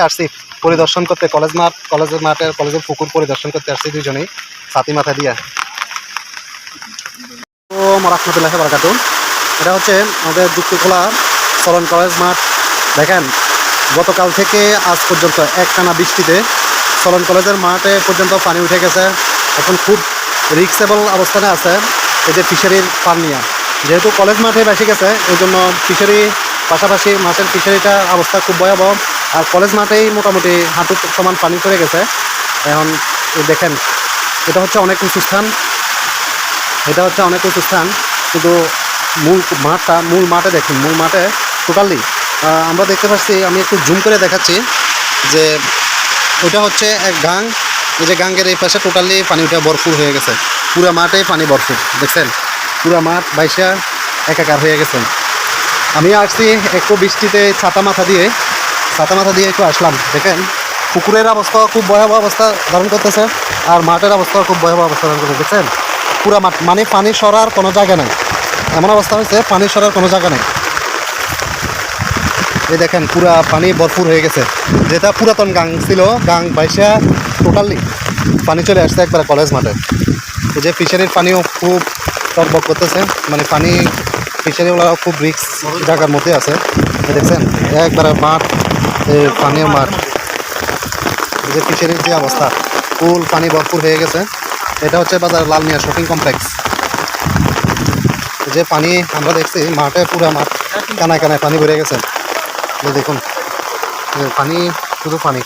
আসছি পরিদর্শন করতে কলেজের পুকুর পরিদর্শন করতে আসছি দুজনেই ছাতি মাথা দিয়া। তো রাহমাতুল্লাহি ওয়া বারাকাতুহু। এটা হচ্ছে আমাদের যুক্তিখোলা চলন কলেজ মাঠ। দেখেন গতকাল থেকে আজ পর্যন্ত একটানা বৃষ্টিতে চলন কলেজের মাঠে পর্যন্ত পানি উঠে গেছে। এখন খুব রিস্কেবল অবস্থানে আছে এই যে ফিশারির পানিয়া, যেহেতু কলেজ মাঠে বেশি গেছে এই জন্য ফিশারি পাশাপাশি মাছের ফিশারিটার অবস্থা খুব ভয়াবহ। আর কলেজ মাঠেই মোটামুটি হাঁটু সমান পানি পড়ে গেছে। এখন দেখেন এটা হচ্ছে অনেক উঁচু স্থান, কিন্তু মূল মাঠে দেখুন, মূল মাঠে টোটালি আমরা দেখতে পাচ্ছি। আমি একটু জুম করে দেখাচ্ছি যে ওইটা হচ্ছে এক গাং। এই যে গাঙ্গের এই পাশে টোটালি পানি উঠে ভরপুর হয়ে গেছে, পুরো মাঠে পানি ভরপুর। দেখছেন পুরো মাঠ বাইশা একাকার হয়ে গেছেন। আমি আসছি একটু বৃষ্টিতে ছাতা মাথা দিয়ে একটু আসলাম। দেখেন পুকুরের অবস্থা খুব ভয়াবহ অবস্থা ধারণ করতেছে, আর মাঠের অবস্থা খুব ভয়াবহ অবস্থা ধারণ করতেছে। দেখছেন পুরা মাঠ মানে পানি সরার কোনো জায়গা নেই, এমন অবস্থা হয়েছে পানি সরার কোনো জায়গা নেই। এই দেখেন পুরা পানি ভরপুর হয়ে গেছে, যেটা পুরাতন গাং ছিল, গাং বাইশা টোটালি পানি চলে আসছে একবার কলেজ মাঠে। এই যে ফিশারির পানিও খুব টকবক করতেছে, মানে পানি ফিশারিওয়ালাও খুব রিস্ক জায়গার মধ্যে আছে। দেখছেন একবারে মাঠ, পানীয় মাঠ, এই যে ফিশারির যে অবস্থা ফুল পানি ভরপুর হয়ে গেছে। এটা হচ্ছে বাজার লালমিয়া শপিং কমপ্লেক্স। যে পানি আমরা দেখছি মাঠে, পুরা মাঠ কানায় কানায় পানি ভরে গেছে। দেখুন পানি, শুধু পানি।